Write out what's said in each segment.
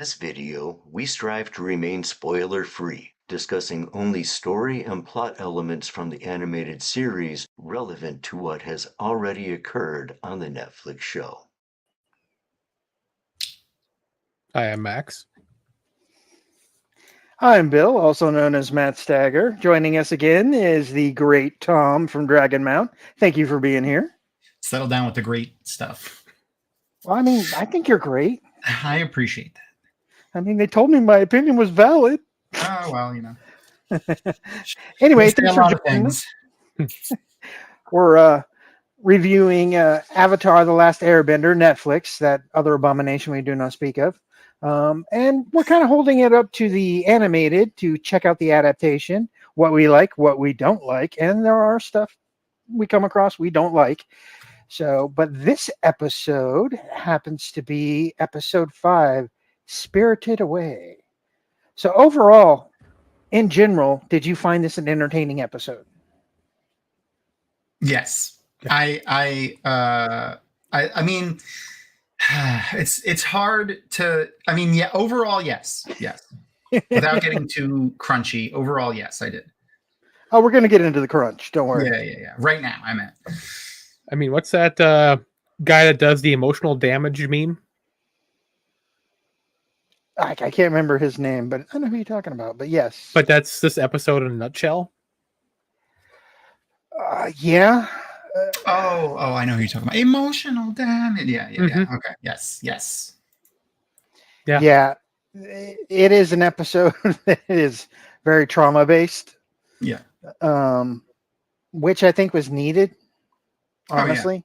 this video, we strive to remain spoiler-free, discussing only story and plot elements from the animated series relevant to what has already occurred on the Netflix show. I am Max. I'm Bill, also known as Matt Stagger. Joining us again is the great Thom from Dragonmount. Thank you for being here. Settle down with the great stuff. Well, I mean, I think you're great. I appreciate that. I mean, they told me my opinion was valid. Oh, well, you know. Anyway, thanks for joining us. We're reviewing Avatar: The Last Airbender, Netflix, that other abomination we do not speak of. And we're kind of holding it up to the animated to check out the adaptation, what we like, what we don't like, and there are stuff we come across we don't like. So, but this episode happens to be episode 5, Spirited Away. So overall, in general, did you find this an entertaining episode? Yes. I mean, it's hard to, I mean, yeah, overall, yes. Without getting too crunchy, overall, yes, I did. Oh, we're going to get into the crunch. Don't worry. Yeah. Right now, I meant. I mean, what's that guy that does the emotional damage meme? I can't remember his name, but I know who you're talking about. But yes. But that's this episode in a nutshell. Yeah. I know who you're talking about. Emotional damage. Yeah. Okay. Yes. Yeah. It is an episode that is very trauma based. Yeah. Which I think was needed. Honestly,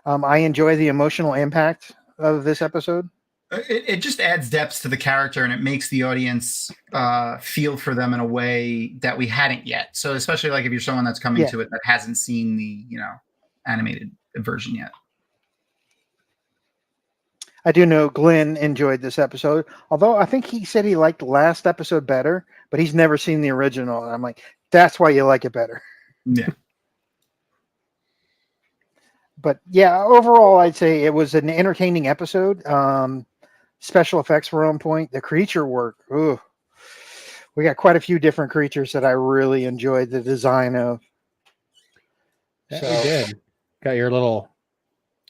I enjoy the emotional impact of this episode. It just adds depth to the character, and it makes the audience feel for them in a way that we hadn't yet. So especially like if you're someone that's coming to it that hasn't seen the animated version yet. I do know Glenn enjoyed this episode, although I think he said he liked the last episode better, but he's never seen the original. And I'm like, that's why you like it better. Yeah. But yeah, overall, I'd say it was an entertaining episode. Special effects were on point. The creature work, we got quite a few different creatures that I really enjoyed the design of. Yeah, we did. Got your little.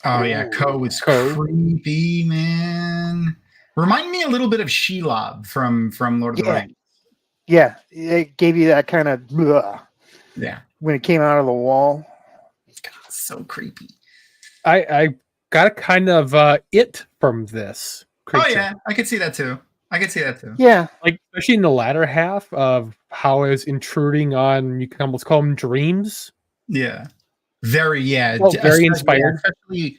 Oh yeah, Ko was creepy, man. Remind me a little bit of Shelob from Lord of the Rings. Yeah, it gave you that kind of when it came out of the wall. God, so creepy. I got a kind of it from this creature. Oh yeah, I could see that too. Yeah, like especially in the latter half of how it was intruding on, you can almost call them dreams. Yeah, very inspired. Especially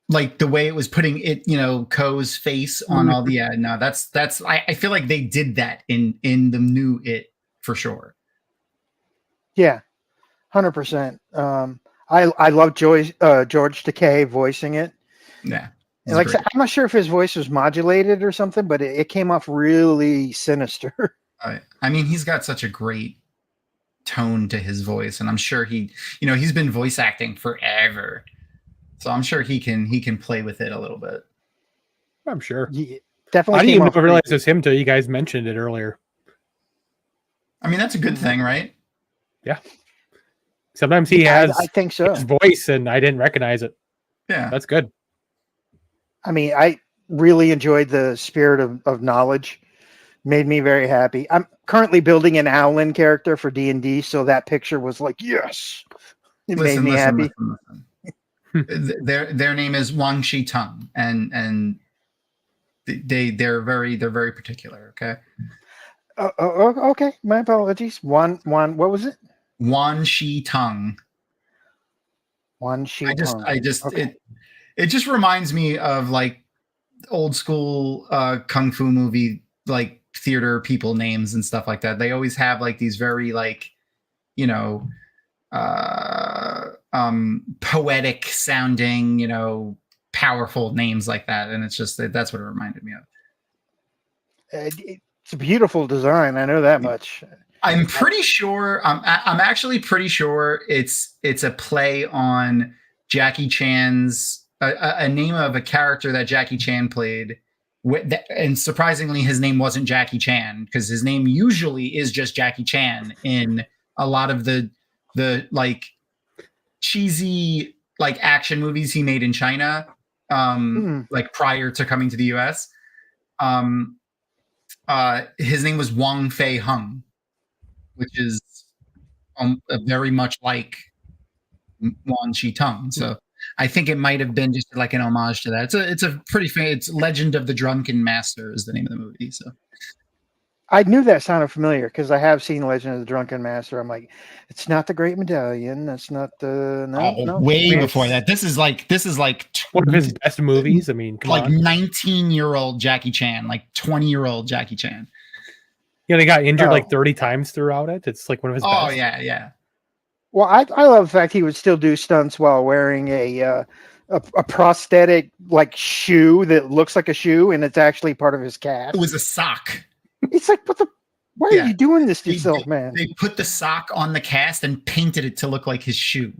like the way it was putting it, Ko's face on all the that's I feel like they did that in the new It for sure. Yeah, 100%. I love George Takei voicing it. Yeah. And like I said, I'm not sure if his voice was modulated or something, but it came off really sinister. I mean, he's got such a great tone to his voice, and I'm sure he's been voice acting forever. So I'm sure he can play with it a little bit. I'm sure. Yeah, definitely. I didn't even realize it was him till you guys mentioned it earlier. I mean, that's a good thing, right? Yeah. Sometimes he has I think so. his voice, and I didn't recognize it. Yeah. That's good. I mean, I really enjoyed the spirit of knowledge. Made me very happy. I'm currently building an Owlin character for D&D, so that picture was like, yes. It made me happy. Listen. Their name is Wang Shi Tong, and they're very particular. Okay. Okay. My apologies. One. What was it? Wan Shi Tong. Wan Shi Tong. It just reminds me of like old school kung fu movie like theater people names and stuff like that. They always have like these very like poetic sounding powerful names like that, and it's just that's what it reminded me of. It's a beautiful design. I know that much. I'm pretty sure. I'm actually pretty sure it's a play on Jackie Chan's a name of a character that Jackie Chan played And surprisingly, his name wasn't Jackie Chan, because his name usually is just Jackie Chan in a lot of the like cheesy like action movies he made in China, like prior to coming to the US. His name was Wang Fei Hung, which is very much like Wan Shi Tung. So I think it might have been just like an homage to that. It's a pretty famous. It's Legend of the Drunken Master is the name of the movie. So I knew that sounded familiar because I have seen Legend of the Drunken Master. I'm like, it's not the Great Medallion. That's not the no. Way before that. This is like one of his best movies. I mean, come on. 19-year-old Jackie Chan, like 20-year-old Jackie Chan. Yeah, they got injured like 30 times throughout it. It's like one of his best. Oh yeah. Well, I love the fact he would still do stunts while wearing a prosthetic like shoe that looks like a shoe, and it's actually part of his cast. It was a sock. It's like, why are you doing this to yourself, man? They put the sock on the cast and painted it to look like his shoe,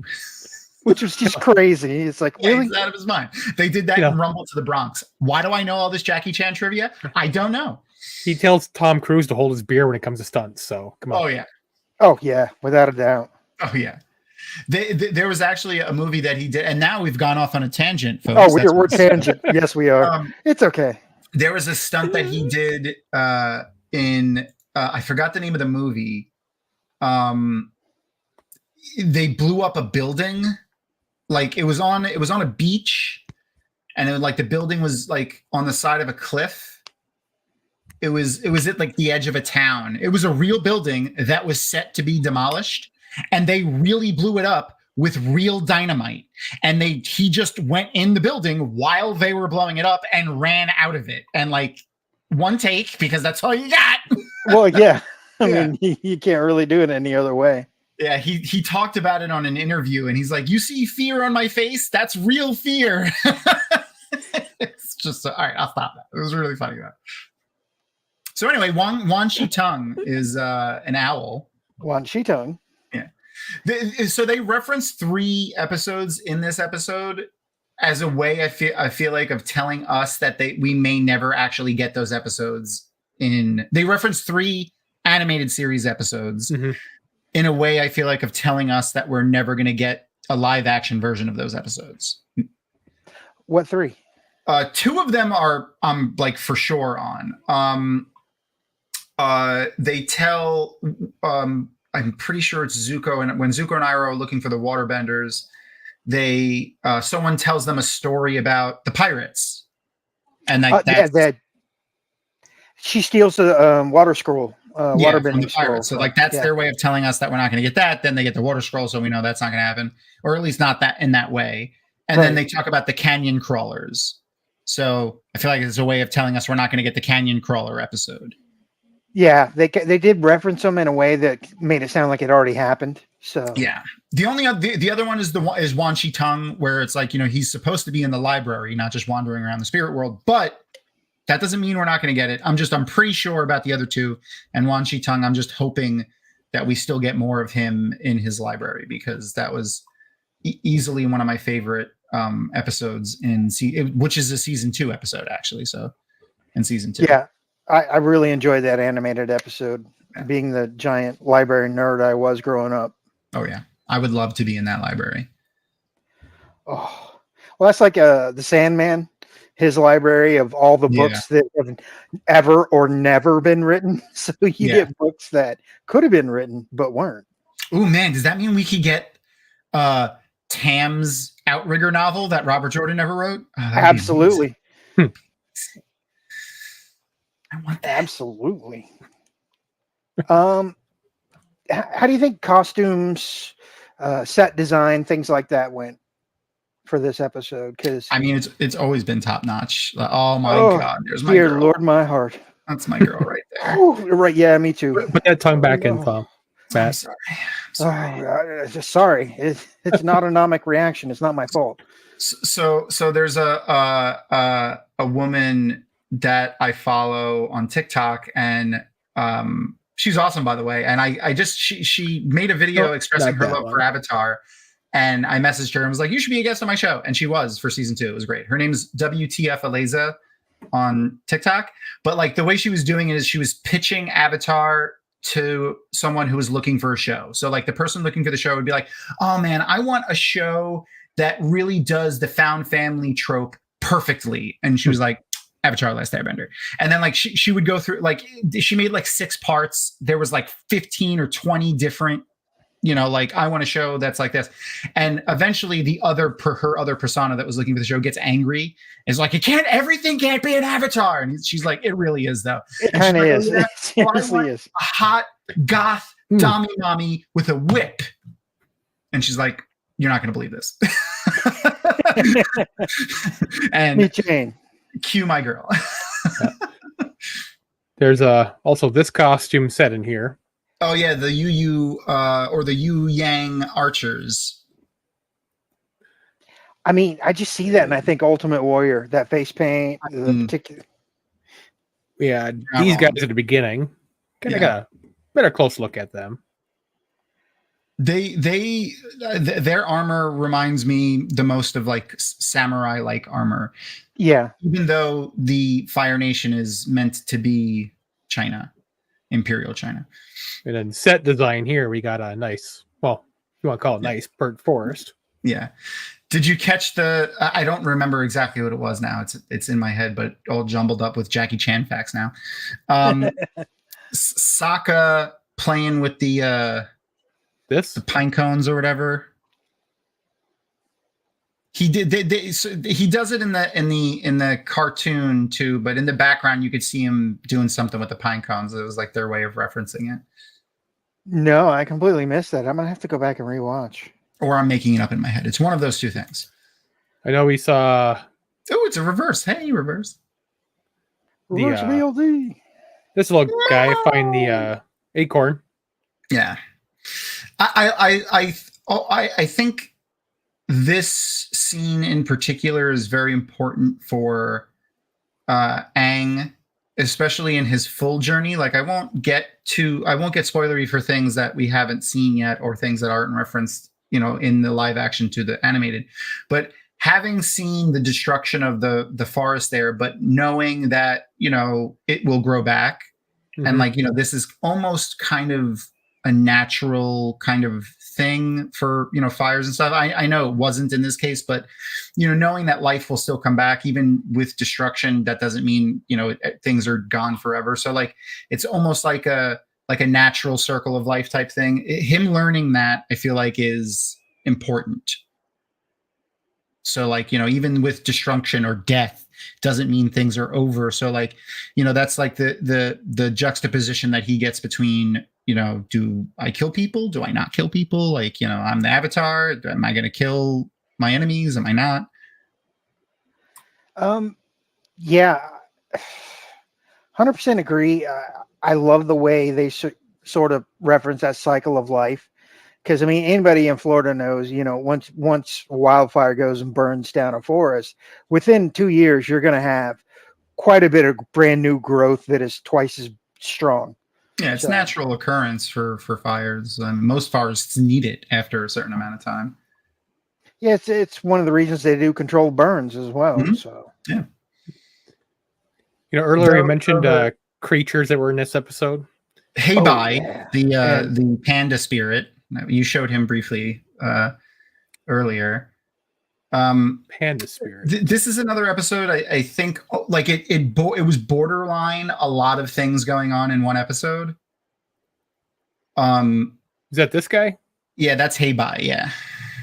which was just crazy. It's like, really? He's out of his mind. They did that in Rumble to the Bronx. Why do I know all this Jackie Chan trivia? I don't know. He tells Tom Cruise to hold his beer when it comes to stunts. So come on. Oh yeah, without a doubt. Oh yeah. There was actually a movie that he did, and now we've gone off on a tangent, folks. Oh, we're tangent. Yes, we are. It's okay. There was a stunt that he did in I forgot the name of the movie. They blew up a building, like it was on a beach, and the building was like on the side of a cliff. It was at like the edge of a town. It was a real building that was set to be demolished, and they really blew it up with real dynamite. And he just went in the building while they were blowing it up and ran out of it. And like one take, because that's all you got. Well, yeah. I mean, you can't really do it any other way. Yeah, he talked about it on an interview, and he's like, "You see fear on my face? That's real fear." It's just all right. I'll stop that. It was really funny though. So anyway, Wan Shi Tung is an owl. Wan Shi Tung. Yeah. So they reference 3 episodes in this episode as a way I feel like of telling us that we may never actually get those episodes in. They reference 3 animated series episodes in a way I feel like of telling us that we're never going to get a live action version of those episodes. What 3? 2 of them I'm like for sure on. They tell I'm pretty sure it's Zuko, and when Zuko and Iroh are looking for the waterbenders, someone tells them a story about the pirates, and that she steals the water scroll, waterbending scroll. So like that's their way of telling us that we're not going to get that. Then they get the water scroll, so we know that's not going to happen, or at least not that in that way. And then they talk about the canyon crawlers. So I feel like it's a way of telling us we're not going to get the canyon crawler episode. Yeah, they did reference them in a way that made it sound like it already happened. So yeah, the other one is Wan Shi Tung, where it's like, he's supposed to be in the library, not just wandering around the spirit world. But that doesn't mean we're not going to get it. I'm pretty sure about the other 2, and Wan Shi Tung. I'm just hoping that we still get more of him in his library, because that was easily one of my favorite episodes which is a season 2 episode actually. So in season 2, yeah. I really enjoyed that animated episode, being the giant library nerd I was growing up. Oh, yeah. I would love to be in that library. Oh, well, that's like the Sandman, his library of all the books that have ever or never been written. So you get books that could have been written but weren't. Oh, man. Does that mean we could get Tam's Outrigger novel that Robert Jordan never wrote? Absolutely. I want that. Absolutely. How do you think costumes, set design, things like that went for this episode? Because I mean, it's always been top notch. Oh my God, there's my dear girl. Lord, my heart. That's my girl right there. Right? Yeah, me too. Put that tongue back in, Thom. I'm sorry. Just sorry. It's an autonomic reaction. It's not my fault. So there's a woman that I follow on TikTok, and she's awesome, by the way. And she made a video expressing her love for Avatar, and I messaged her and was like, "You should be a guest on my show." And she was for season 2. It was great. Her name's WTF Aliza. on TikTok, but like the way she was doing it is she was pitching Avatar to someone who was looking for a show. So like the person looking for the show would be like, oh man, I want a show that really does the found family trope perfectly. And she was like, Avatar: Last Airbender. And then like she would go through, like she made like 6 parts. There was like 15 or 20 different, like I want a show that's like this. And eventually her other persona that was looking for the show gets angry. Is like, everything can't be an Avatar. And she's like, it really is though. It kind of is. Like, It seriously is. a hot goth Dami mommy with a whip. And she's like, you're not going to believe this. And Me Jane. cue my girl. There's also this costume set in here. Oh yeah, the Yu or the Yu Yang archers. I mean, I just see that and I think Ultimate Warrior, that face paint, the particular. Yeah, these guys at the beginning. Kind of got a better close look at them. Their armor reminds me the most of like samurai like armor. Yeah. Even though the Fire Nation is meant to be China, Imperial China. And then set design here, we got a nice, well, you want to call it nice, burnt forest. Yeah. Did you catch I don't remember exactly what it was now. It's in my head, but all jumbled up with Jackie Chan facts now. Sokka playing with the pine cones or whatever. He did. He does it in the cartoon too, but in the background you could see him doing something with the pine cones. It was like their way of referencing it. No, I completely missed that. I'm gonna have to go back and rewatch. Or I'm making it up in my head. It's one of those two things. I know we saw. Oh, it's a reverse. Hey, reverse. Reverse VLD. This little guy find the acorn. Yeah, I think this scene in particular is very important for Aang, especially in his full journey. Like I won't get spoilery for things that we haven't seen yet or things that aren't referenced, in the live action to the animated. But having seen the destruction of the forest there, but knowing that, it will grow back. Mm-hmm. And like, this is almost kind of a natural kind of thing for, fires and stuff. I know it wasn't in this case, but, knowing that life will still come back, even with destruction, that doesn't mean, things are gone forever. So like, it's almost like a natural circle of life type thing. Him learning that, I feel like, is important. So like, even with destruction or death doesn't mean things are over. So like, that's like the juxtaposition that he gets between, do I kill people? Do I not kill people? Like, I'm the Avatar. Am I going to kill my enemies? Am I not? Yeah, 100% agree. I love the way they sort of reference that cycle of life. Because, I mean, anybody in Florida knows, once a wildfire goes and burns down a forest, within 2 years, you're going to have quite a bit of brand new growth that is twice as strong. Yeah, it's natural occurrence for fires. Most forests need it after a certain amount of time. Yeah, it's one of the reasons they do controlled burns as well. Mm-hmm. So yeah. Earlier you mentioned creatures that were in this episode. Heibai, the panda spirit. You showed him briefly earlier. Panda spirit. This is another episode. I think like it was borderline a lot of things going on in one episode. Is that this guy? Yeah, that's Heibai. Yeah.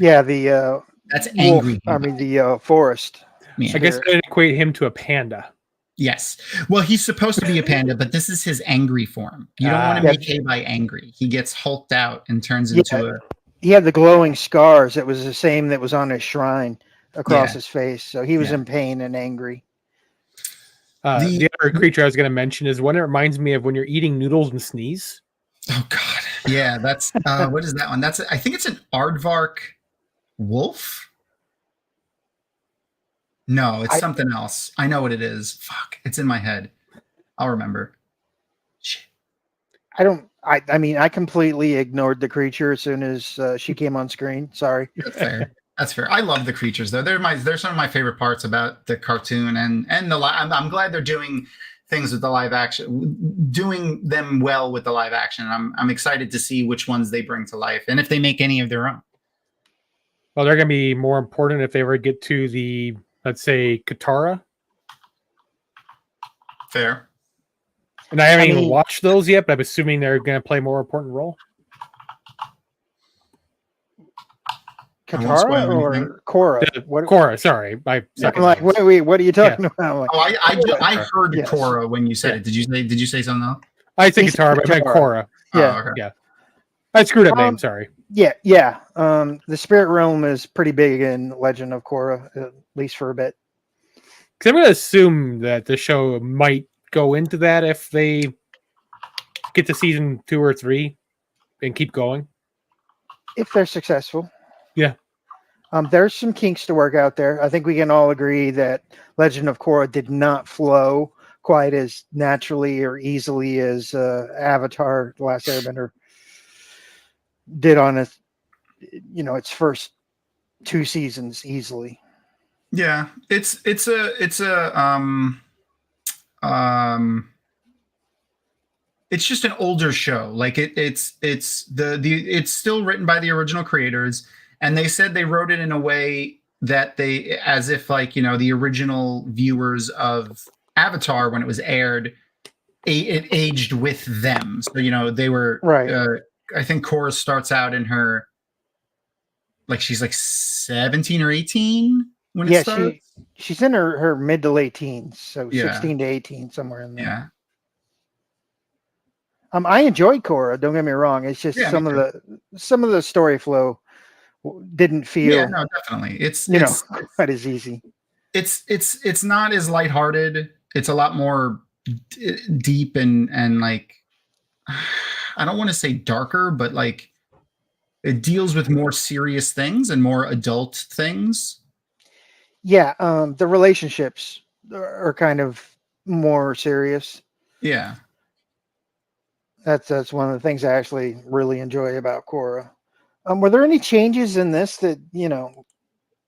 Yeah, the that's wolf, angry. I mean the forest. Yeah. I guess I didn't equate him to a panda. Yes. Well, he's supposed to be a panda, but this is his angry form. You don't want to make Heibai angry. He gets hulked out and turns into a... He had the glowing scars. It was the same that was on his shrine across his face. So he was in pain and angry. The other creature I was going to mention is one that reminds me of when you're eating noodles and sneeze. Oh, God. Yeah, that's... what is that one? I think it's an aardvark wolf. No, it's something else. I know what it is. Fuck, it's in my head. I'll remember. Shit. I mean, I completely ignored the creature as soon as she came on screen. Sorry. That's fair. That's fair. I love the creatures though. They're some of my favorite parts about the cartoon and I'm glad they're doing things with the live action, doing them well with the live action. I'm excited to see which ones they bring to life and if they make any of their own. Well, they're going to be more important if they ever get to the, let's say, Katara. Fair. And I haven't even watched those yet, but I'm assuming they're going to play a more important role. Katara or Korra? Korra, sorry. I'm like, wait, what are you talking about? Like, I heard yes. Korra when you said it. Did you say something else? I say Katara, but I meant Korra. Yeah. Okay. Yeah. I screwed up name, sorry. Yeah. The spirit realm is pretty big in Legend of Korra, at least for a bit. Because I'm going to assume that the show might go into that if they get to season 2 or 3 and keep going. If they're successful. Yeah. There's some kinks to work out there. I think we can all agree that Legend of Korra did not flow quite as naturally or easily as Avatar: The Last Airbender did on its first 2 seasons easily. Yeah, it's just an older show. Like it's still written by the original creators, and they said they wrote it in a way that as if like, the original viewers of Avatar when it was aired, it aged with them. So, they were right. I think Korra starts out in her, like, she's like 17 or 18 when it starts. She's in her mid to late teens, so 16 to 18, somewhere in there. Yeah. I enjoyed Korra. Don't get me wrong. It's just some of the story flow didn't feel. Yeah, no, definitely. It's quite as easy. It's not as lighthearted. It's a lot more deep and like, I don't want to say darker, but like it deals with more serious things and more adult things. Yeah, the relationships are kind of more serious. Yeah. That's one of the things I actually really enjoy about Korra. Were there any changes in this that,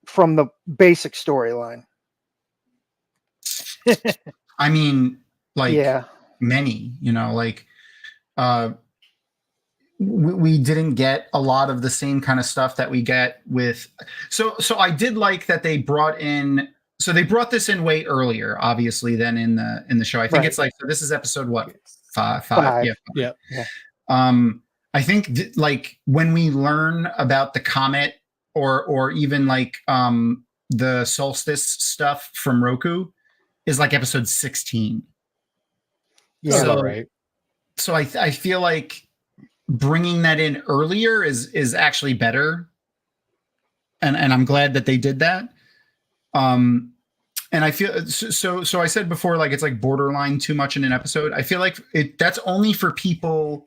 from the basic storyline? I mean, like many, we didn't get a lot of the same kind of stuff that we get with. So I did like that they brought this in way earlier, obviously, than in the show. I think it's like, so this is episode what? Five. Yeah. I think like when we learn about the comet or even like the solstice stuff from Roku is like episode 16. Yeah, right. So I feel like bringing that in earlier is actually better, and I'm glad that they did that. And I feel so I said before, like, it's like borderline too much in an episode. I feel like that's only for people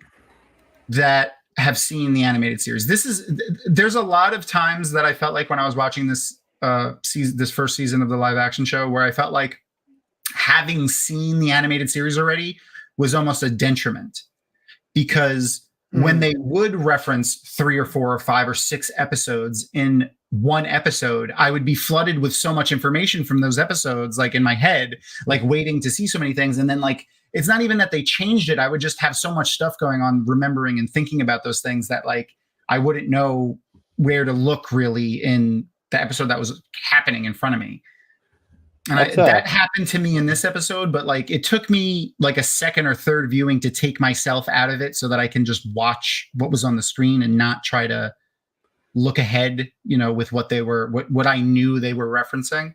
that have seen the animated series. There's a lot of times that I felt like when I was watching this first season of the live action show where I felt like having seen the animated series already was almost a detriment, because when they would reference 3 or 4 or 5 or 6 episodes in one episode, I would be flooded with so much information from those episodes, like in my head, like waiting to see so many things. And then like, it's not even that they changed it. I would just have so much stuff going on, remembering and thinking about those things that like, I wouldn't know where to look really in the episode that was happening in front of me. And that happened to me in this episode, but like it took me like a second or third viewing to take myself out of it so that I can just watch what was on the screen and not try to look ahead, with what I knew they were referencing.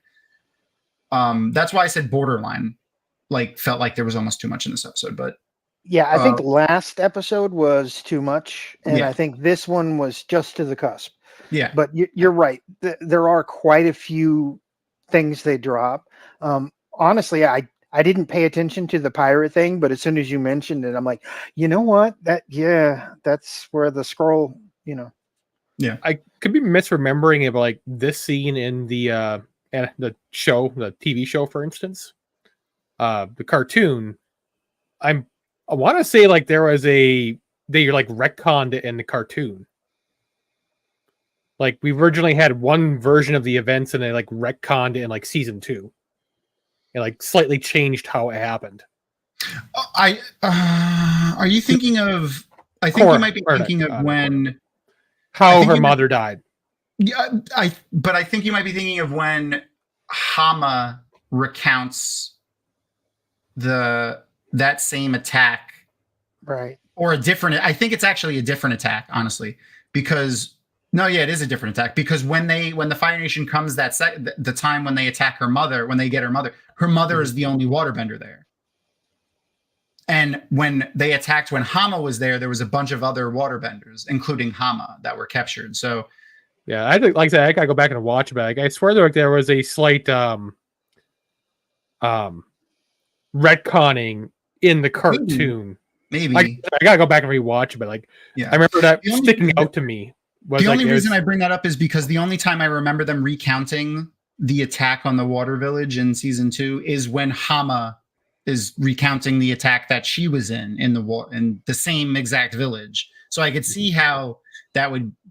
That's why I said borderline, like felt like there was almost too much in this episode, but yeah, I think last episode was too much. And I think this one was just to the cusp. Yeah. But you're right. There are quite a few things they drop. Honestly, I didn't pay attention to the pirate thing, but as soon as you mentioned it, I'm like, you know what? That's where the scroll, Yeah, I could be misremembering it, but like this scene in the show, the TV show, for instance, the cartoon. I want to say like there was they like retconned it in the cartoon. Like we originally had one version of the events, and they like retconned it in like season 2, and like slightly changed how it happened. Are you thinking of? I think Cora, you might be thinking of when how her mother died. Yeah, but I think you might be thinking of when Hama recounts that same attack, Right. or a different. I think it's actually a different attack, honestly, because no, yeah, it is a different attack because when the Fire Nation comes the time when they attack her mother, when they get her mother is the only waterbender there. And when they attacked, when Hama was there was a bunch of other waterbenders, including Hama, that were captured. So, yeah, I think, like I said, I gotta go back and watch it. But I swear there was a slight retconning in the cartoon. Maybe I gotta go back and rewatch it. But like, yeah. I remember that sticking out to me. The only reason I bring that up is because the only time I remember them recounting the attack on the water village in season 2 is when Hama is recounting the attack that she was in the same exact village. So I could see how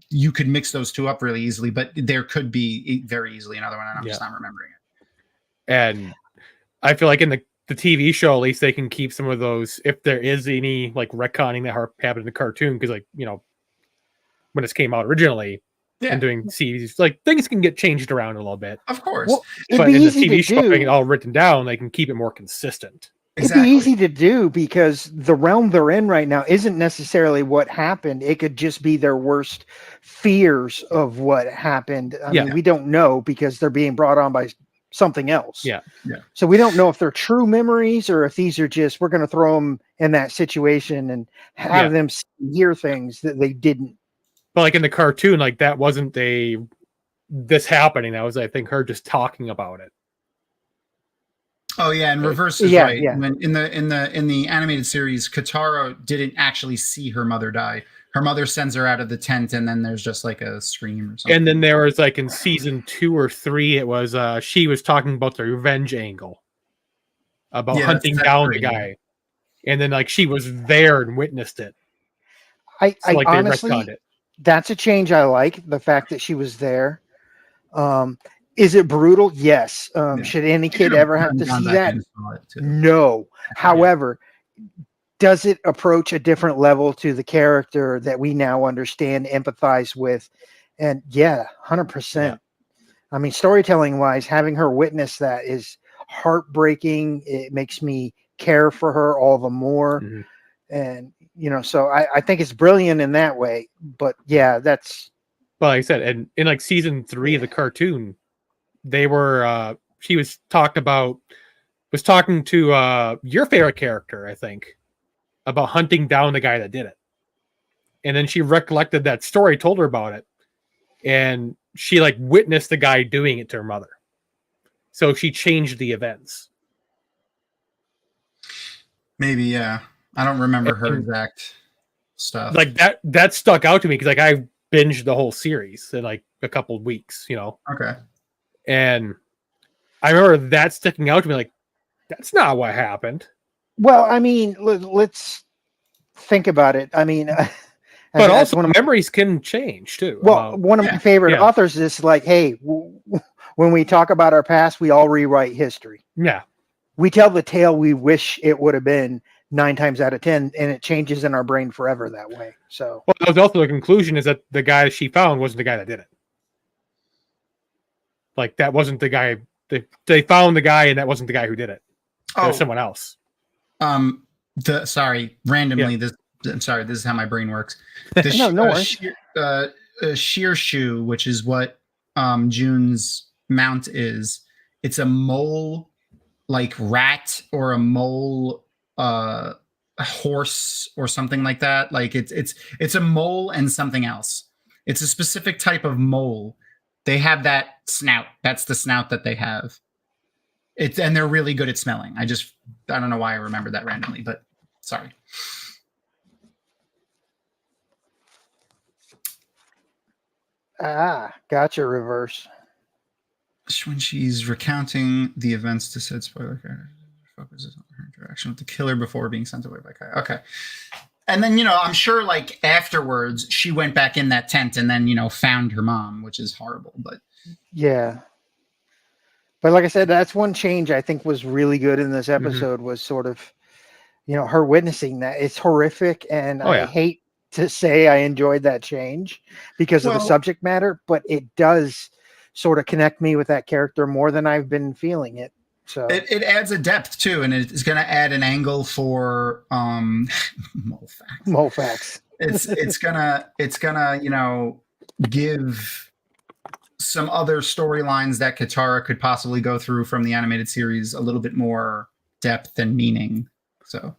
you could mix those two up really easily, but there could be very easily another one, and I'm just not remembering it. And I feel like in the TV show, at least they can keep some of those, if there is any like retconning that happened in the cartoon, because like, you know, when this came out originally, and doing series, like things can get changed around a little bit. Of course. Well, but in the TV show, having it all written down, they can keep it more consistent. It'd be easy to do because the realm they're in right now isn't necessarily what happened. It could just be their worst fears of what happened. I mean, we don't know because they're being brought on by something else. Yeah. So we don't know if they're true memories or if these are just, we're going to throw them in that situation and have them hear things that they didn't. But like in the cartoon, like that wasn't this happening. That was, I think, her just talking about it. Oh yeah, and reverse is right. Yeah. When in the animated series, Katara didn't actually see her mother die. Her mother sends her out of the tent, and then there's just like a scream or something. And then there was like in season 2 or 3, it was she was talking about the revenge angle, about hunting down the guy, and then like she was there and witnessed it. I honestly, that's a change I like. The fact that she was there. Is it brutal? Yes. Should any kid ever have to see that? No. However, does it approach a different level to the character that we now understand, empathize with? And 100%. I mean, storytelling wise, having her witness that is heartbreaking. It makes me care for her all the more. Mm-hmm. And, you know, so I think it's brilliant in that way. But that's. Well, like I said, and in like season 3 of the cartoon, they were she was talking to your favorite character, I think, about hunting down the guy that did it. And then she recollected that story, told her about it, and she like witnessed the guy doing it to her mother. So she changed the events. Maybe, I don't remember her exact stuff. Like that stuck out to me because like I binged the whole series in like a couple of weeks, you know. Okay. And I remember that sticking out to me, like, that's not what happened. Well, I mean, let's think about it. I mean, but also one of memories can change too. Well, one of my favorite authors is like, hey, when we talk about our past, we all rewrite history. Yeah. We tell the tale we wish it would have been 9 times out of 10, and it changes in our brain forever that way. So, well, that was also the conclusion is that the guy she found wasn't the guy that did it. Like that wasn't the guy. They found the guy, and that wasn't the guy who did it. It was someone else. Randomly. I'm sorry. This is how my brain works. Sheer shoe, which is what June's mount is. It's a mole, like rat, or a mole, a horse, or something like that. Like it's a mole and something else. It's a specific type of mole. They have that snout. That's the snout that they have. And they're really good at smelling. I don't know why I remembered that randomly, but sorry. Gotcha. Reverse. When she's recounting the events to said spoiler character, focuses on her interaction with the killer before being sent away by Kai. Okay. And then, I'm sure like afterwards she went back in that tent and then, found her mom, which is horrible. But Yeah. But like I said, that's one change I think was really good in this episode was sort of, her witnessing that. It's horrific. And I hate to say I enjoyed that change because of the subject matter, but it does sort of connect me with that character more than I've been feeling it. So it adds a depth too, and it's going to add an angle for Mofax. It's gonna give some other storylines that Katara could possibly go through from the animated series a little bit more depth and meaning. So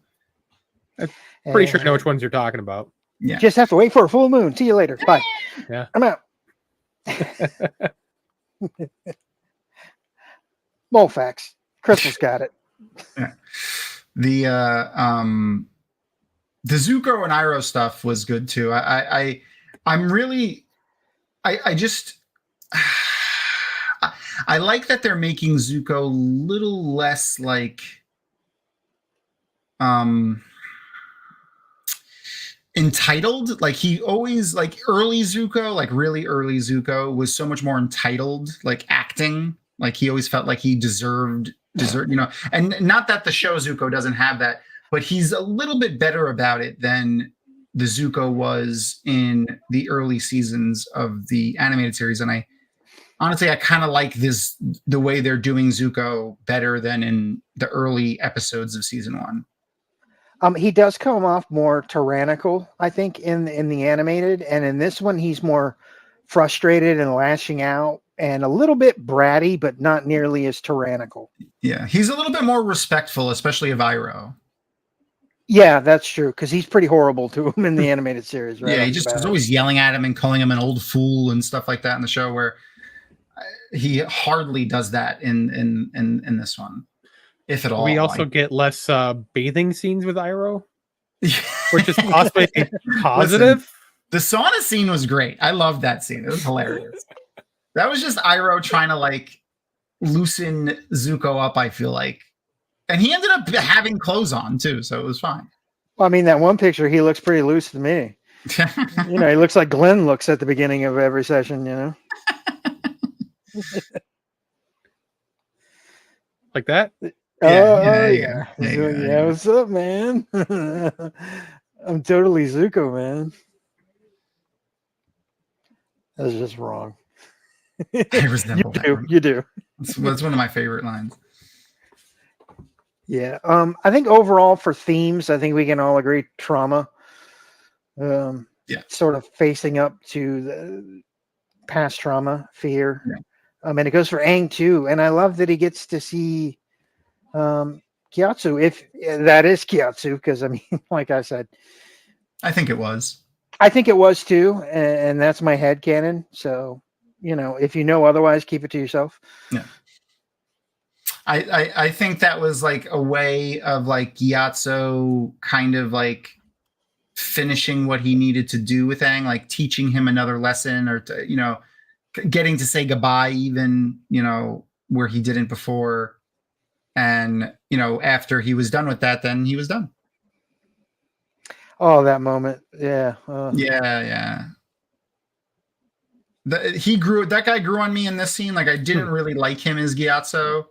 I'm pretty sure I know which ones you're talking about. Yeah, just have to wait for a full moon. See you later. Bye. Yeah, I'm out. Mofax. Crystal's got it. Yeah. The Zuko and Iroh stuff was good too. I like that they're making Zuko a little less like entitled. Like he always like early Zuko, like really early Zuko was so much more entitled, like acting. Like he always felt like he deserved, and not that the show Zuko doesn't have that, but he's a little bit better about it than the Zuko was in the early seasons of the animated series. And I kind of like the way they're doing Zuko better than in the early episodes of season 1. He does come off more tyrannical, I think, in the animated, and in this one, he's more frustrated and lashing out, and a little bit bratty, but not nearly as tyrannical. Yeah, he's a little bit more respectful, especially of Iroh. Yeah, that's true, because he's pretty horrible to him in the animated series. Right? Yeah, he just was always yelling at him and calling him an old fool and stuff like that in the show, where he hardly does that in this one, if at all. We also get less bathing scenes with Iroh, which is possibly positive. Listen, the sauna scene was great. I loved that scene. It was hilarious. That was just Iroh trying to like loosen Zuko up, I feel like. And he ended up having clothes on too, so it was fine. Well, I mean, that one picture, he looks pretty loose to me. He looks like Glenn looks at the beginning of every session, Like that? Yeah. What's up, man? I'm totally Zuko, man. That was just wrong. I resemble you do. That's one of my favorite lines. Yeah. I think overall for themes, I think we can all agree trauma. Sort of facing up to the past trauma, fear. Yeah. And it goes for Aang too. And I love that he gets to see Gyatso, if that is Gyatso, because I mean, like I said, I think it was. I think it was too, and that's my headcanon. So, if you know otherwise, keep it to yourself. Yeah. I think that was like a way of like Gyatso kind of like finishing what he needed to do with Aang, like teaching him another lesson or, getting to say goodbye even, where he didn't before. And, after he was done with that, then he was done. Oh, that moment. Yeah. Yeah. That guy grew on me in this scene. Like I didn't really like him as Gyatso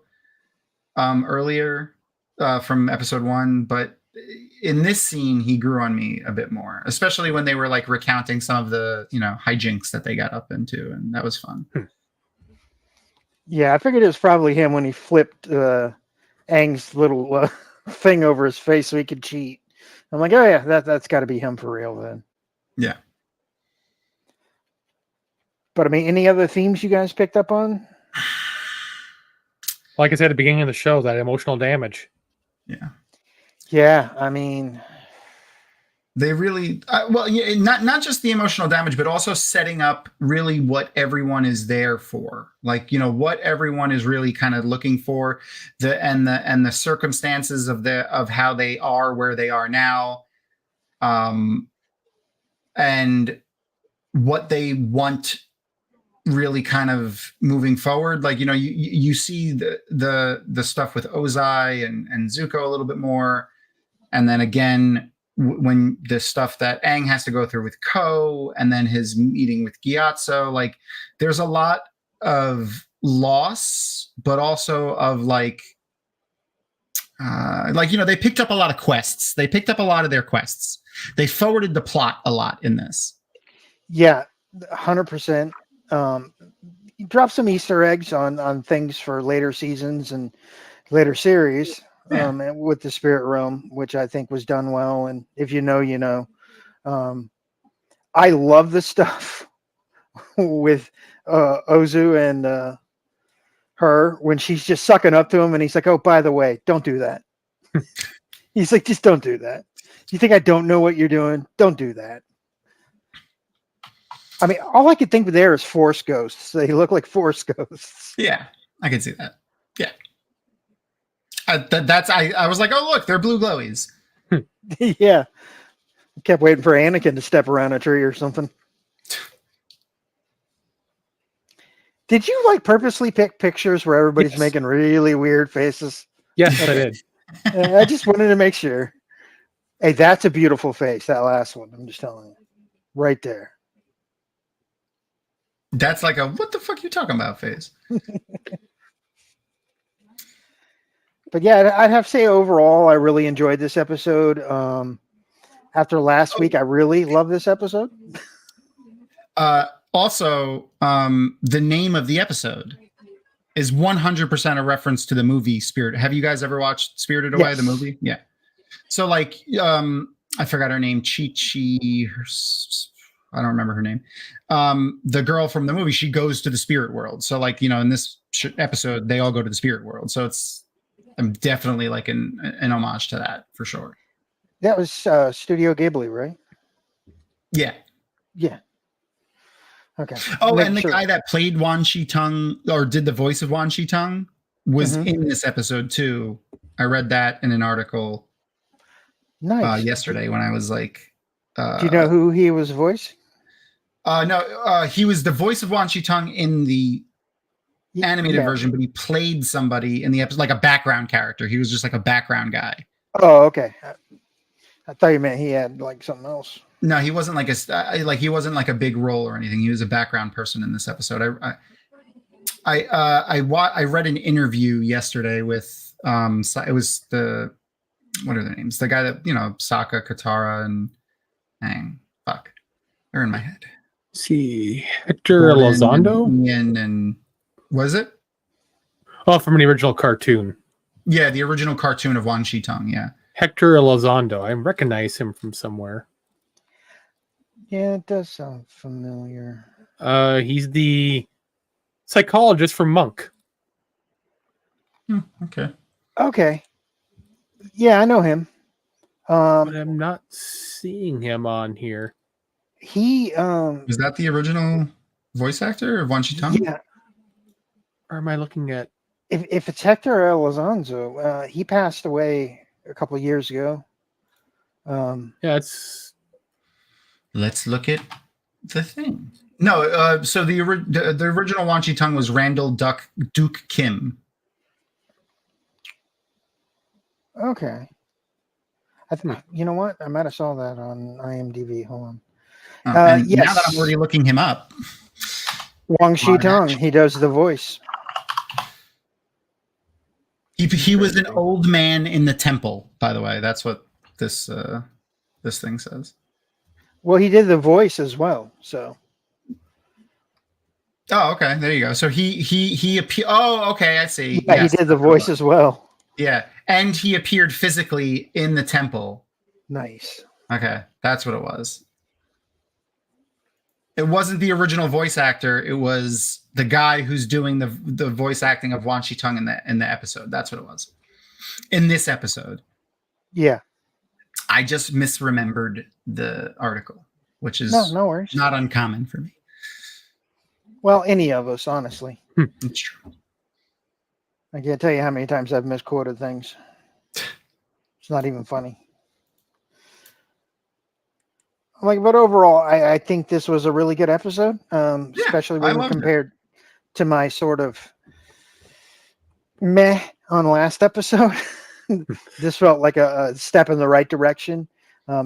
earlier from episode 1, but in this scene he grew on me a bit more, especially when they were like recounting some of the hijinks that they got up into, and that was fun. Yeah, I figured it was probably him when he flipped Aang's little thing over his face so he could cheat. I'm like, oh yeah, that's got to be him for real then. Yeah. But I mean, any other themes you guys picked up on? Like I said at the beginning of the show, that emotional damage. Yeah. Yeah, I mean, they really not just the emotional damage, but also setting up really what everyone is there for. Like, what everyone is really kind of looking for, the circumstances of how they are where they are now, and what they want really kind of moving forward. Like, you see the stuff with Ozai and Zuko a little bit more. And then again, when the stuff that Aang has to go through with Ko, and then his meeting with Gyatso, like there's a lot of loss, but also of like they picked up a lot of quests. They picked up a lot of their quests. They forwarded the plot a lot in this. Yeah, 100%. You drop some Easter eggs on things for later seasons and later series. And with the Spirit Realm, which I think was done well. And if you know, you know. I love the stuff with Ozu and her when she's just sucking up to him, and he's like, "Oh, by the way, don't do that." He's like, "Just don't do that. You think I don't know what you're doing? Don't do that." I mean, all I could think of there is Force ghosts. They look like Force ghosts. Yeah, I can see that. Yeah. I was like, oh, look, they're blue glowies. Yeah. Kept waiting for Anakin to step around a tree or something. Did you like purposely pick pictures where everybody's making really weird faces? Yes, I did. I just wanted to make sure. Hey, that's a beautiful face, that last one. I'm just telling you. Right there. That's like a, what the fuck are you talking about face? But yeah, I'd have to say overall, I really enjoyed this episode. After last week, I really love this episode. Also, the name of the episode is 100% a reference to the movie Spirit. Have you guys ever watched Spirited Away, the movie? Yeah. So like, I forgot her name, Chi-Chi. I don't remember her name. The girl from the movie, she goes to the spirit world. So like, in this episode, they all go to the spirit world. So I'm definitely like an homage to that for sure. That was Studio Ghibli, right? Yeah. Yeah. Okay. Oh, and the guy that played Wan Shi Tung or did the voice of Wan Shi Tung was in this episode too. I read that in an article yesterday when I was like, do you know who he was voicing? No, he was the voice of Wan Shi Tung in the animated version, but he played somebody in the episode, like a background character. He was just like a background guy. Oh, okay. I thought you meant he had like something else. No, he wasn't he wasn't like a big role or anything. He was a background person in this episode. I read an interview yesterday with it was what are their names? The guy that Sokka, Katara, and fuck, they're in my head. See, Hector Elizondo? And was it? Oh, from the original cartoon. Yeah, the original cartoon of Wan Shi Tung. Yeah, Hector Elizondo. I recognize him from somewhere. Yeah, it does sound familiar. He's the psychologist from Monk. Okay. Okay. Yeah, I know him. But I'm not seeing him on here. He is that the original voice actor of Wan Shi Tung? Yeah. Or am I looking at? If it's Hector Elizondo, he passed away a couple of years ago. Yeah, it's. Let's look at the thing. No, so the original Wan Shi Tung was Randall Duke Kim. Okay. You know what? I might have saw that on IMDb. Hold on. Yes. Now that I'm already looking him up. Wan Shi Tung. He does the voice. He was an old man in the temple, by the way. That's what this thing says. Well, he did the voice as well, so. Oh, okay. There you go. So he appeared. Oh, okay. I see. Yeah, yes. He did the voice as well. Yeah, and he appeared physically in the temple. Nice. Okay, that's what it was. It wasn't the original voice actor. It was the guy who's doing the voice acting of Wan Shi Tung in the episode. That's what it was. In this episode. Yeah. I just misremembered the article, which is no worries. Not uncommon for me. Well, any of us, honestly. It's true. I can't tell you how many times I've misquoted things. It's not even funny. But overall, I think this was a really good episode, especially when compared to my sort of meh on last episode. This felt like a step in the right direction.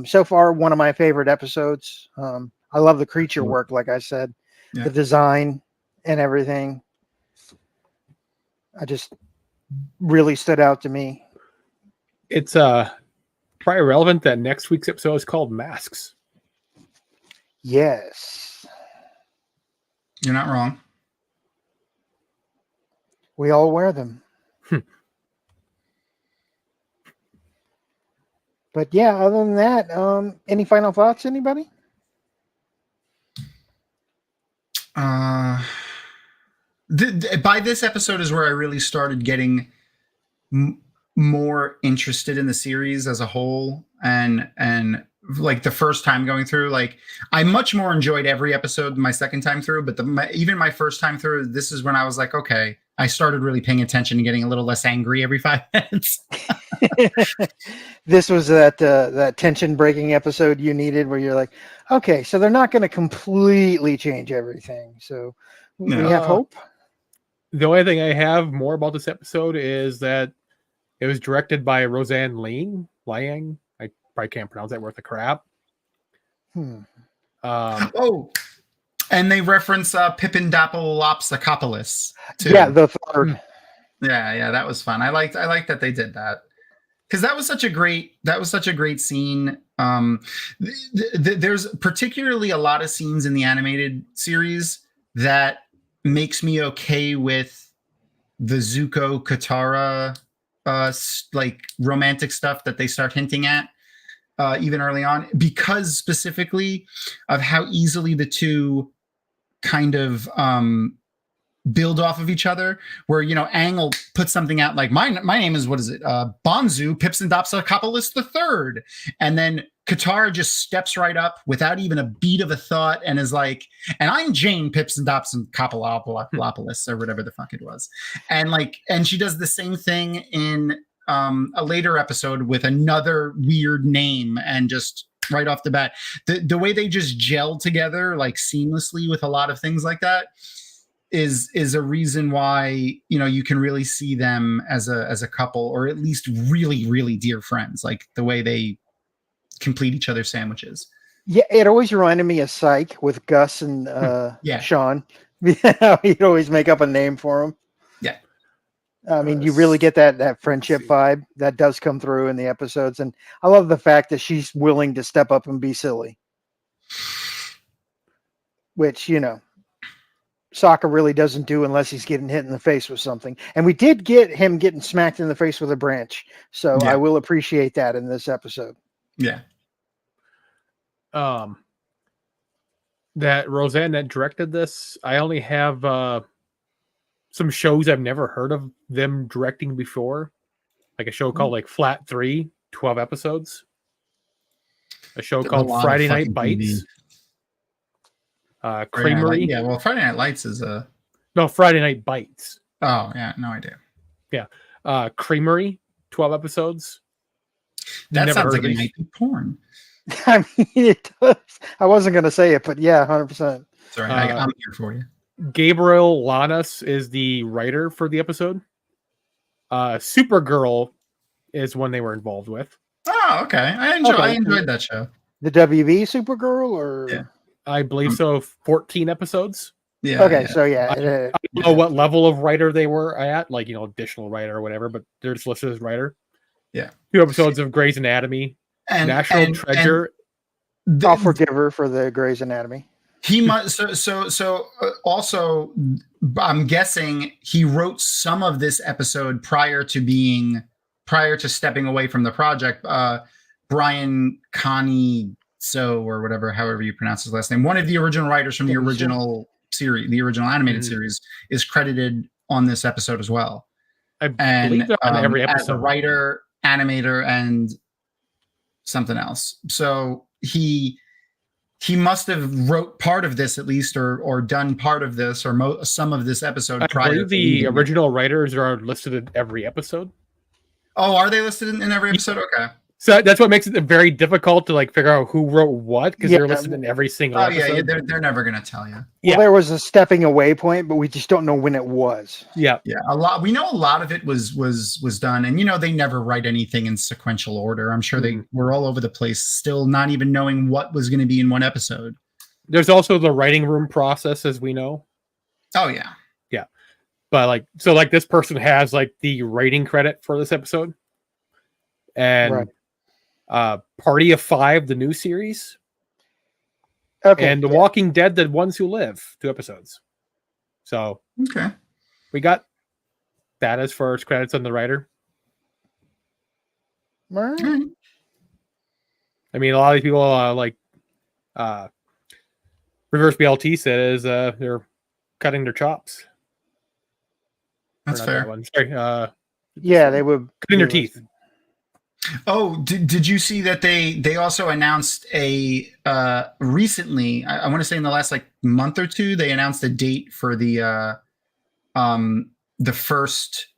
So far, one of my favorite episodes. I love the creature work, like I said, the design and everything. I just really stood out to me. It's probably relevant that next week's episode is called Masks. Yes. You're not wrong. We all wear them. But yeah, other than that, any final thoughts, anybody? By this episode is where I really started getting more interested in the series as a whole, and like the first time going through, like I much more enjoyed every episode my second time through, but even my first time through, this is when I was like, okay, I started really paying attention and getting a little less angry every 5 minutes. This was that tension breaking episode you needed, where you're like, okay, so they're not going to completely change everything, so we have hope. The only thing I have more about this episode is that it was directed by Roseanne Liang. I probably can't pronounce that worth a crap. Hmm. And they reference Pippin-Doppel-Lopsicopoulos too. Yeah, the third. Yeah, that was fun. I liked that they did that, because that was such a great scene. There's particularly a lot of scenes in the animated series that makes me okay with the Zuko Katara like romantic stuff that they start hinting at even early on, because specifically of how easily the two kind of build off of each other, where, you know, Aang will put something out like, my name is, what is it, Bonzu Pippin-Doppel-Lopsicopoulos III, and then Katara just steps right up without even a beat of a thought and is like, and I'm Jane Pippin-Doppel-Lopsicopoulos, or whatever the fuck it was, and she does the same thing in a later episode with another weird name, and just right off the bat, the way they just gel together like seamlessly with a lot of things like that is a reason why, you know, you can really see them as a couple, or at least really, really dear friends, like the way they complete each other's sandwiches. Yeah, it always reminded me of Psych with Gus and Sean. He'd always make up a name for him. Yeah. I mean, you really get that friendship vibe that does come through in the episodes. And I love the fact that she's willing to step up and be silly. Which, you know, Sokka really doesn't do unless he's getting hit in the face with something. And we did get him getting smacked in the face with a branch. So I will appreciate that in this episode. Yeah. That Roseanne that directed this, I only have some shows I've never heard of them directing before. Like a show called like Flat 3, 12 episodes. A show called Friday Night Bites. Creamery. Yeah, well, Friday Night Lights is a... No, Friday Night Bites. Oh, yeah, no idea. Yeah. Creamery, 12 episodes. That sounds like it might be porn. I mean, it does. I wasn't going to say it, but yeah, 100%. Sorry, I'm here for you. Gabriel Llanas is the writer for the episode. Supergirl is one they were involved with. Oh, okay. I enjoyed that show. The WB Supergirl, or... Yeah. I believe so. 14 episodes. Yeah. Okay, yeah. So yeah. I don't know what level of writer they were at, like, you know, additional writer or whatever, but they're just listed as writer. Yeah. 2 episodes of Grey's Anatomy. And National Treasure. I'll forgive her for the Grey's Anatomy. He must. So also, I'm guessing he wrote some of this episode prior to stepping away from the project. Brian Connie. Or whatever, however you pronounce his last name. One of the original writers from the original series, the original animated series, is credited on this episode as well. I believe on every episode. As a writer, animator, and something else. So he must have wrote part of this at least, or done part of this, or some of this episode prior. I believe the original writers are listed in every episode. Oh, are they listed in every episode? Okay. So that's what makes it very difficult to like figure out who wrote what because Yeah. they're listed in every single Oh yeah, episode. they're never gonna tell you. Yeah. Well, there was a stepping away point, but we just don't know when it was. Yeah. Yeah, a lot. We know a lot of it was done, and they never write anything in sequential order. I'm sure they were all over the place, still not even knowing what was going to be in one episode. There's also the writing room process, as we know. Oh yeah, But like this person has like the writing credit for this episode, and Party of Five, the new series, Okay. and The Walking Dead, The Ones Who Live, 2 episodes. So okay. we got that as far as credits on the writer. All right. All right. I mean, a lot of these people Reverse BLT says they're cutting their chops. That's Or not fair. that one. Sorry, Yeah, they would cutting their teeth. Oh, did you see that they also announced a recently? I want to say in the last like month or two, they announced a date for the first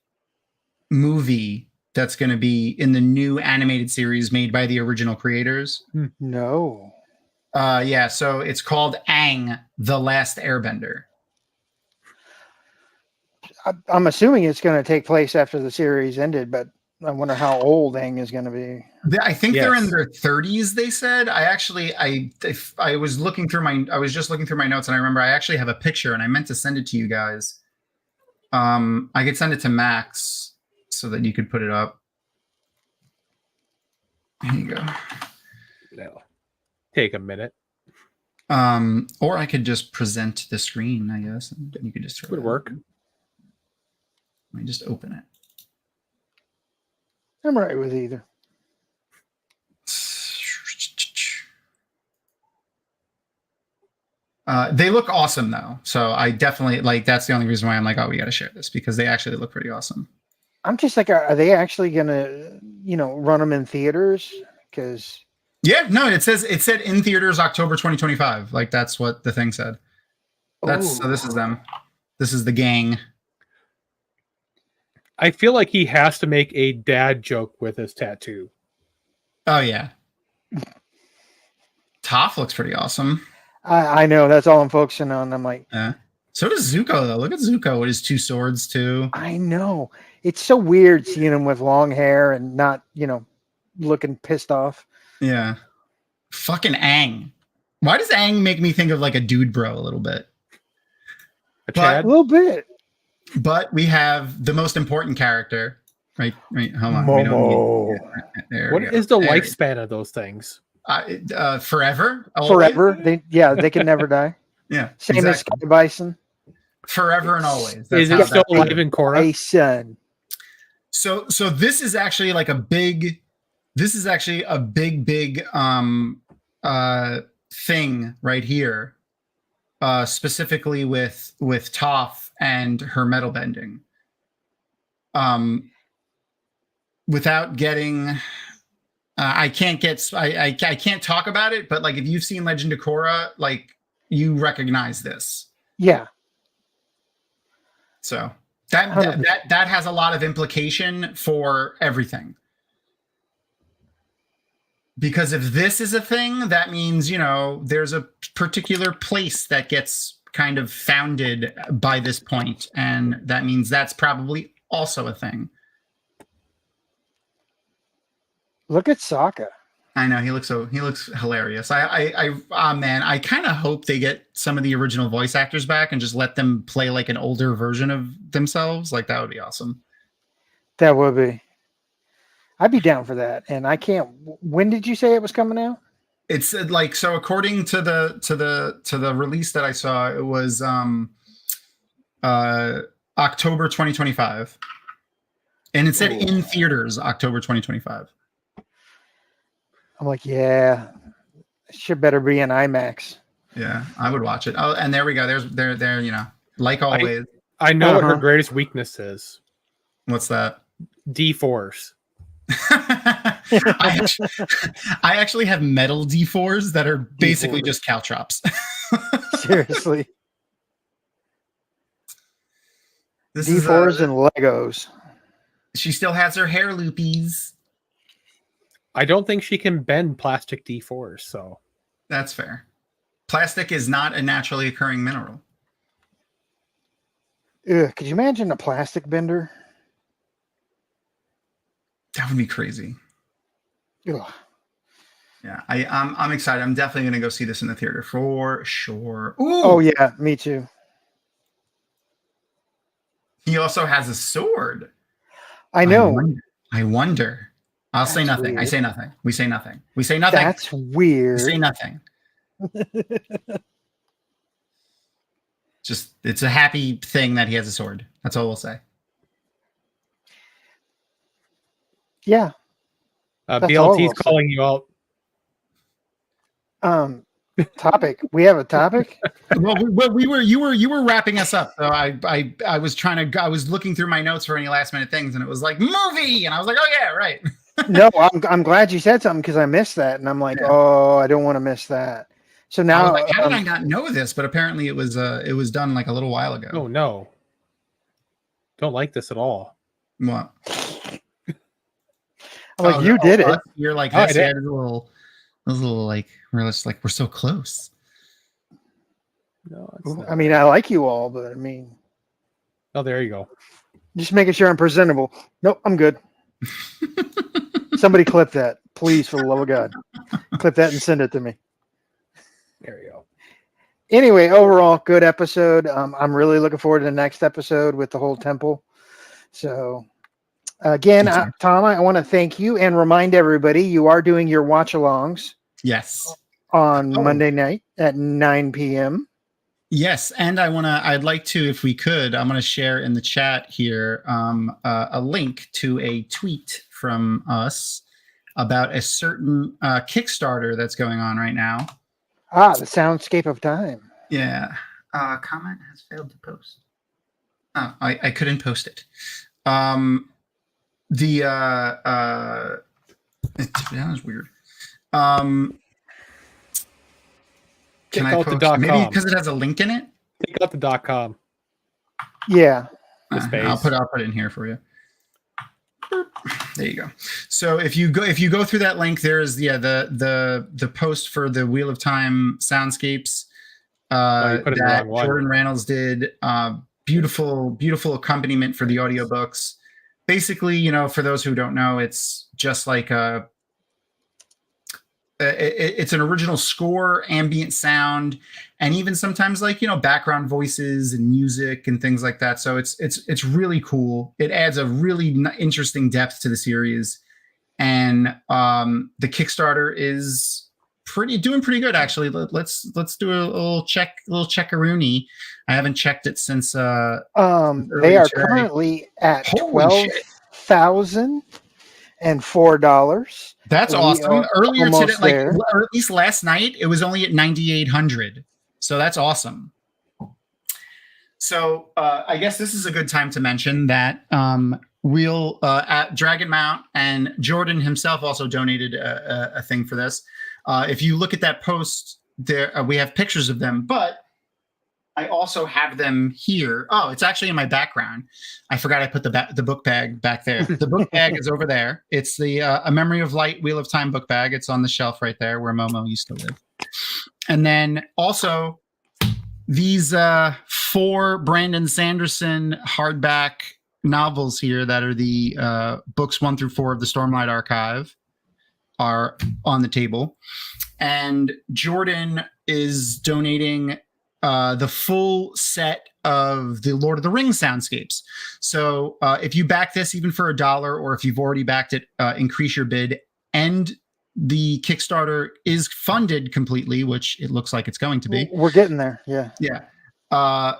movie that's going to be in the new animated series made by the original creators. No. Yeah, so it's called Aang: The Last Airbender. I'm assuming it's going to take place after the series ended, but I wonder how old Aang is going to be. I think they're in Yes. their 30s. They said. I was looking through I was just looking through my notes, and I remember I actually have a picture, and I meant to send it to you guys. I could send it to Max so that you could put it up. Here you go. That'll take a minute. Or I could just present the screen, I guess, and you could just Would work. Let me just open it. I'm right with either. They look awesome though, so I definitely that's the only reason why I'm like, oh, we got to share this because they actually look pretty awesome. I'm just like, are they actually going to, run them in theaters? Because Yeah, no, it said in theaters October 2025. Like that's what the thing said. So this is them. This is the gang. I feel like he has to make a dad joke with his tattoo. Oh yeah. Toph looks pretty awesome. I know that's all I'm focusing on. I'm like, Yeah. So does Zuko though. Look at Zuko with his 2 swords too. I know it's so weird seeing him with long hair and not, looking pissed off. Yeah. Fucking Aang. Why does Aang make me think of like a dude bro a little bit? A But- Chad? A little bit. But we have the most important character. Right. Hold on. We don't Momo. need- there What we go. is the There we go. lifespan of those things? Forever. Always? Forever. They can never die. Yeah. Same exactly. as Sky Bison. Forever and always. Is how it still that- alive in Korra? Bison. So this is actually like a big thing right here. Specifically with Toph and her metal bending. Without getting I can't talk about it, but like if you've seen Legend of Korra, like you recognize this. Yeah. So that has a lot of implication for everything. Because if this is a thing, that means, there's a particular place that gets kind of founded by this point, and that means that's probably also a thing. Look at Sokka. I know he looks hilarious. I kind of hope they get some of the original voice actors back and just let them play like an older version of themselves. Like that would be awesome. That would be. I'd be down for that. And I can't. When did you say it was coming out? It's like, so according to the release that I saw, it was October 2025, and it said in theaters October 2025. I'm like, yeah, it should better be in IMAX. Yeah, I would watch it. Oh, and there we go. There's there. Like always. I know what her Uh-huh. greatest weakness is. What's that? D4s. I actually have metal D4s that are basically D4s. just caltrops. Seriously. This is, D4s and Legos. she still has her hair loopies. I don't think she can bend plastic D4s, so That's fair. Plastic is not a naturally occurring mineral. Ugh, could you imagine a plastic bender? That would be crazy. Ugh. Yeah, I'm excited. I'm definitely going to go see this in the theater for sure. Ooh, Oh yeah, me too. he also has a sword. I know. I wonder. I'll say That's nothing. I weird. say nothing. We say nothing. We say nothing. That's We weird. say nothing. Just, it's a happy thing that he has a sword. That's all we'll say. Yeah. That's all BLT's we'll say. calling you out. Topic. We have a topic. Well, you were wrapping us up. So I was looking through my notes for any last minute things, and it was like movie, and I was like, oh yeah, right. No, I'm glad you said something because I missed that, and I'm like, oh, I don't want to miss that. So I now, was like, how did I not know this? But apparently, it was done like a little while ago. Oh no, don't like this at all. What? I'm like, you did it. You're like Oh, this. I Yeah, did. those little like we're just like we're so close. No, it's not. I mean, I like you all, but I mean, Oh, there you go. just making sure I'm presentable. Nope, I'm good. Somebody clip that, please, for the love of God. Clip that and send it to me. There you go. Anyway, overall, good episode. I'm really looking forward to the next episode with the whole temple. So, again, Thom, I want to thank you and remind everybody you are doing your watch-alongs. Yes. On Monday night at 9 p.m. Yes, and I'd like to, if we could, I'm going to share in the chat here a link to a tweet from us about a certain Kickstarter that's going on right now. Ah, the soundscape of time. Yeah. Comment has failed to post. Oh, I couldn't post it. That was weird. Can I post? Maybe because it has a link in it? Take out the .com. Yeah. I'll put it in here for you. There you go. So if you go through that link, there's the post for the Wheel of Time soundscapes that Jordan Reynolds did. Beautiful accompaniment for the audiobooks. Basically, for those who don't know, it's just like it's an original score, ambient sound, and even sometimes like background voices and music and things like that. So it's really cool. It adds a really interesting depth to the series, and the Kickstarter is doing pretty good actually. Let's do a little checkaroonie. I haven't checked it since. They are currently at $12,004. That's awesome. Earlier today, or at least last night, it was only at 9,800. So that's awesome. So I guess this is a good time to mention that we'll at Dragonmount, and Jordan himself also donated a thing for this. If you look at that post, there we have pictures of them, but I also have them here. Oh, it's actually in my background. I forgot I put the book bag back there. The book bag is over there. It's the A Memory of Light Wheel of Time book bag. It's on the shelf right there where Momo used to live. And then also these 4 Brandon Sanderson hardback novels here that are the books 1 through 4 of the Stormlight Archive are on the table. And Jordan is donating the full set of the Lord of the Rings soundscapes. So if you back this even for $1, or if you've already backed it, increase your bid. And the Kickstarter is funded completely, which it looks like it's going to be. We're getting there. Yeah. Yeah.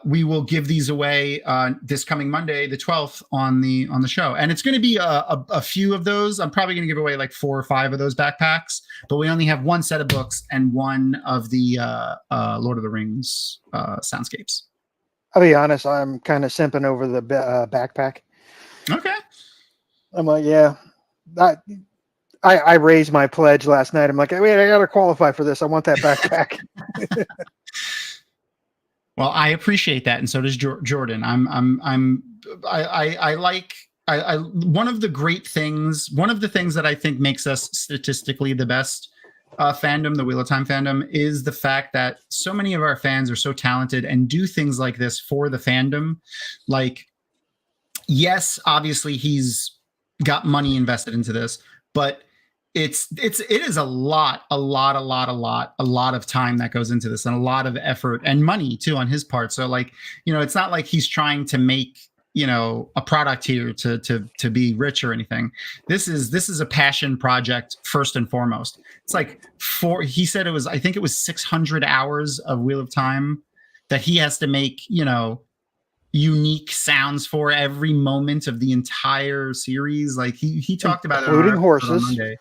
We will give these away this coming Monday, the 12th, on the show, and it's going to be a few of those. I'm probably going to give away like 4 or 5 of those backpacks, but we only have 1 set of books and 1 of the Lord of the Rings soundscapes. I'll be honest, I'm kind of simping over the backpack. Okay. I'm like, yeah. I raised my pledge last night. I'm like, wait, I got to qualify for this. I want that backpack. Well, I appreciate that, and so does Jordan. I like one of the things that I think makes us statistically the best fandom, the Wheel of Time fandom, is the fact that so many of our fans are so talented and do things like this for the fandom. Like, yes, obviously he's got money invested into this, but it is a lot of time that goes into this, and a lot of effort and money too on his part. So like, it's not like he's trying to make, a product here to be rich or anything. This is a passion project first and foremost. It's like he said I think it was 600 hours of Wheel of Time that he has to make, unique sounds for every moment of the entire series. Like he talked about it, including horses. On Monday.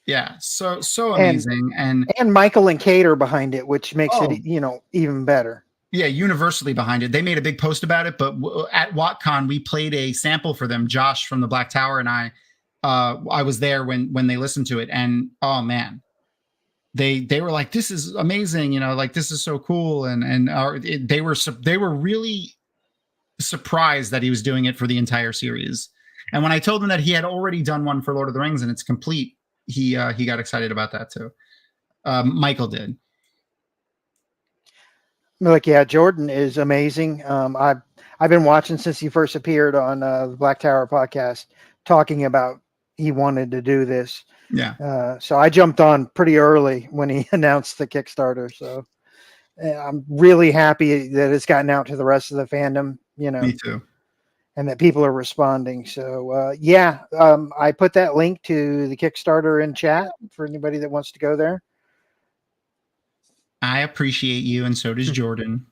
Yeah, so amazing. And Michael and Kate are behind it, which makes it, even better. Yeah, universally behind it. They made a big post about it, but at WatCon we played a sample for them. Josh from the Black Tower and I was there when they listened to it, and oh man, they were like, "This is amazing," like this is so cool, and they were really surprised that he was doing it for the entire series. And when I told him that he had already done one for Lord of the Rings and it's complete, he got excited about that too. Michael did. Like, yeah, Jordan is amazing. I've been watching since he first appeared on the Black Tower podcast, talking about he wanted to do this. Yeah. So I jumped on pretty early when he announced the Kickstarter. So I'm really happy that it's gotten out to the rest of the fandom. Me too. And that people are responding. So I put that link to the Kickstarter in chat for anybody that wants to go there. I appreciate you, and so does Jordan.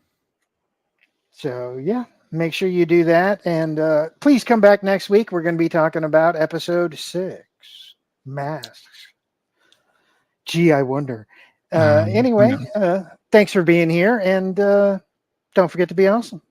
So, yeah, make sure you do that. And please come back next week. We're going to be talking about episode 6, Masks. Gee, I wonder. Anyway, thanks for being here. And don't forget to be awesome.